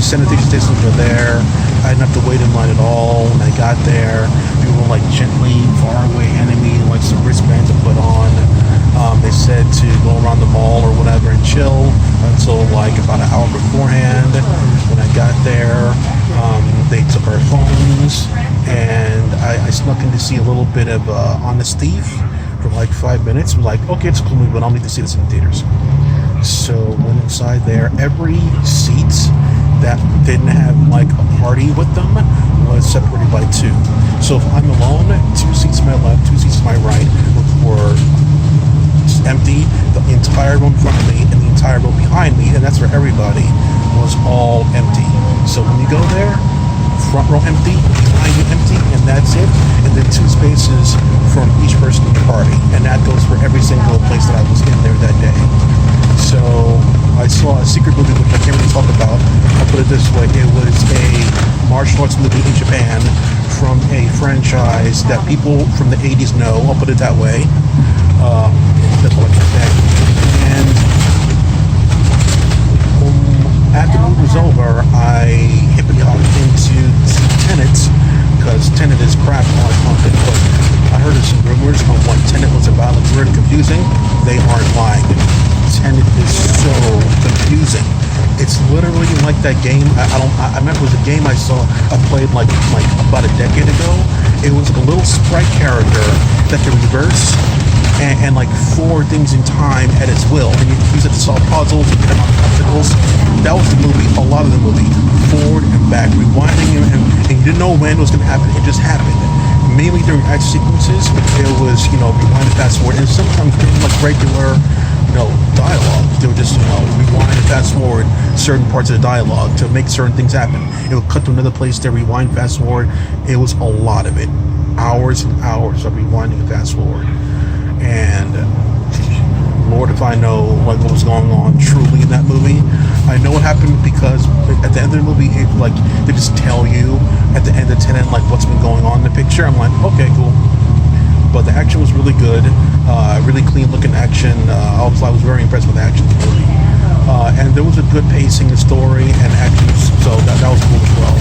sanitation stations were there. I didn't have to wait in line at all. When I got there, we were like gently far away enemy, like some wristbands to put on. They said to go around the mall or whatever and chill until like about an hour beforehand. When I got there, they took our phones, and I snuck in to see a little bit of Honest Thief for like 5 minutes. I was like, okay, it's a cool movie, but I'll need to see this in the theaters. So went inside there. Every seat that didn't have like a party with them was separated by two. So if I'm alone, 2 seats to my left, 2 seats to my right were empty. The entire row in front of me and the entire row behind me, and that's for everybody, was all empty. So when you go there, front row empty, behind you empty, and that's it. And then 2 spaces from each person in the party, and that goes for every single place that I was in there that day. So I saw a secret movie which I can't really talk about. I'll put it this way: it was a martial arts movie in Japan from a franchise that people from the 80s know. I'll put it that way. That's all I can say. And after the movie was over, I hippity hopped into Tenet, because Tenet is crap on it. But I heard of some rumors on what Tenet was about. It's really confusing. They aren't lying. Tenet is so confusing. It's literally like that game. I remember it was a game I played like about a decade ago. It was like a little sprite character that could reverse and like forward things in time at its will, and you use it to solve puzzles and get around obstacles. That was the movie. A lot of the movie, forward and back, rewinding, and you didn't know when it was going to happen. It just happened. Mainly during action sequences, it was rewind and fast forward, and sometimes during like regular dialogue. They would just, rewind and fast forward certain parts of the dialogue to make certain things happen. It would cut to another place, they rewind, fast forward. It was a lot of it. Hours and hours of rewinding and fast forward. And Lord, if I know what was going on truly in that movie. I know what happened because at the end of the movie, they just tell you at the end of Tenet what's been going on in the picture. I'm like, okay, cool. But the action was really good, really clean looking action. I was very impressed with the action in the movie. And there was a good pacing and story and action, so that was cool as well.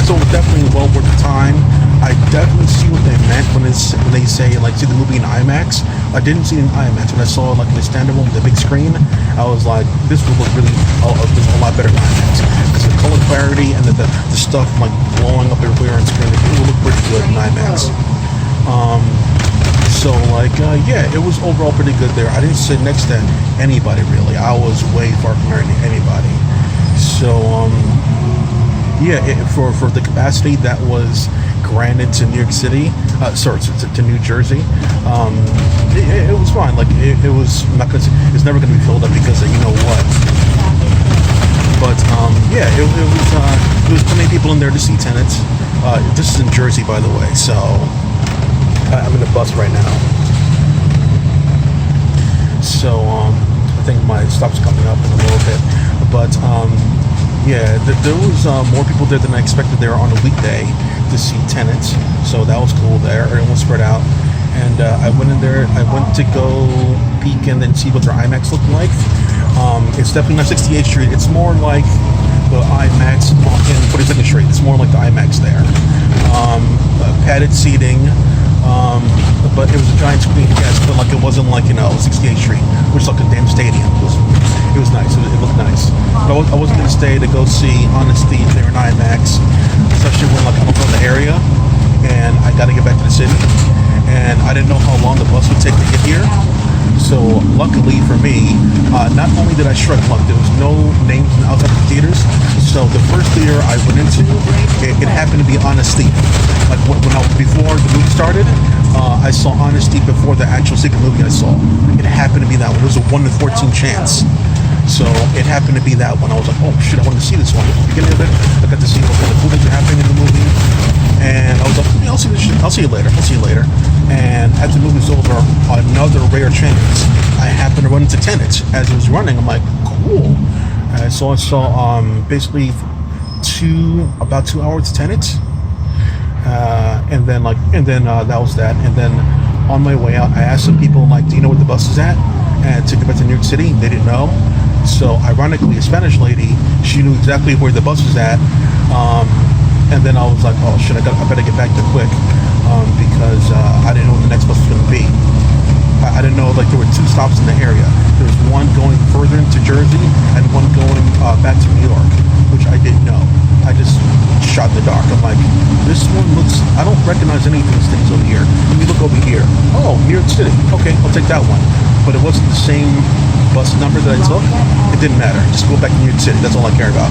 So it was definitely well worth the time. I definitely see what they meant when they say see the movie in IMAX. I didn't see it in IMAX. When I saw it in the standard one with the big screen, I was like, this will look really a lot better in IMAX. Because the color clarity and the stuff blowing up everywhere on screen, it will look pretty good in IMAX. Yeah, it was overall pretty good there. I didn't sit next to anybody really. I was way far from anybody. So for the capacity that was granted to New York City, to New Jersey, it was fine. It was not gonna. It's never gonna be filled up because of what. But it was plenty of people in there to see Tenet. This is in Jersey, by the way. So. I'm in a bus right now. So, I think my stop's coming up in a little bit. But, there was more people there than I expected there on a weekday to see Tenet. So that was cool there. Everyone spread out. And I went in there. I went to go peek and then see what their IMAX looked like. It's definitely not 68th Street. It's more like the IMAX in 42nd Street. It's more like the IMAX there. Padded seating. But it was a giant screen, yes, but it wasn't 68th Street, which is like a damn stadium. It was nice. It looked nice. But I wasn't gonna stay to go see Honest Thief there in IMAX, especially when I don't know the area and I got to get back to the city, and I didn't know how long the bus would take to get here. So luckily for me, not only did I strike luck, there was no names outside of the theaters. So the first theater I went into, it happened to be Honest Thief. Before the movie started, I saw Honest Thief before the actual secret movie I saw. It happened to be that one. It was a 1 in 14 chance. So it happened to be that one. I was like, oh shit, I wanted to see this one. At the beginning of it, I got to see what kind of cool things are happening in the movie. And I was like, I'll see this shit. I'll see you later. And as the movie was over, another rare chance, I happened to run into Tenet as it was running. I'm like, cool. So I saw basically about 2 hours Tenet. And then that was that. And then on my way out, I asked some people do you know where the bus is at? And to get back to New York City, they didn't know. So ironically, a Spanish lady, she knew exactly where the bus was at. And then I was like, oh shit, I better get back there quick, because I didn't know when the next bus was going to be. I didn't know, like, there were two stops in the area. There was one going further into Jersey and one going back to New York, which I didn't know. I just shot in the dark. I'm like, this one looks, I don't recognize any of these things over here. Let me look over here. Oh, New York City. Okay, I'll take that one. But it wasn't the same bus number that I took. It didn't matter. Just go back to New York City. That's all I care about.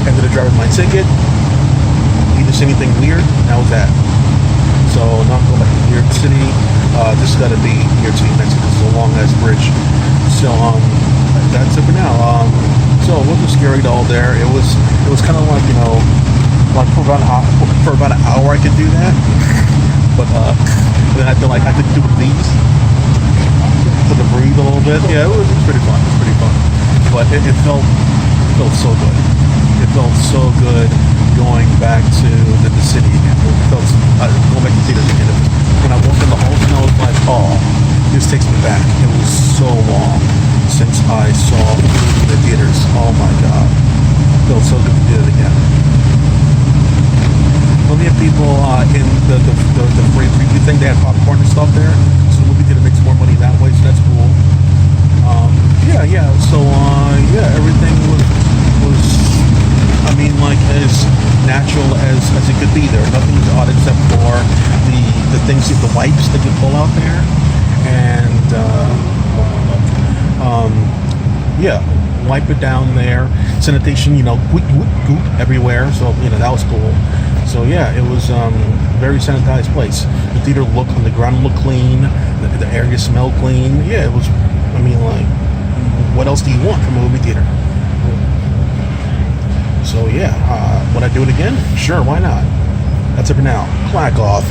Ended up driving my ticket. Either see anything weird, and that was that. So now I'm going back to New York City. This has got to be New York City, Mexico. It's a long ass bridge. So that's it for now. So it wasn't scary at all there. It was kind of like, you know, like for about an hour I could do that. But then I feel like I could do these for the breathe a little bit. Yeah, it was pretty fun. It was pretty fun. But it felt so good. It felt so good going back to the city again. It felt going back to theaters again. When I walked in the halls, and I was like, oh, this takes me back. It was so long since I saw a movie in the theaters. Oh my god. It felt so good to do it again. Well, we have people in the free preview thing. They had popcorn and stuff there. So the movie theater makes more money that way, so that's cool. Yeah. So everything was I mean, like, as natural as it could be. There nothing was odd except for the things, the wipes that you pull out there, and wipe it down there. Sanitation, you know, goop everywhere. So that was cool. So yeah, it was very sanitized place. The theater looked, on the ground looked clean. The area smelled clean. Yeah, it was. I mean, like, what else do you want from a movie theater? So yeah, would I do it again? Sure, why not? That's it for now. Clack off.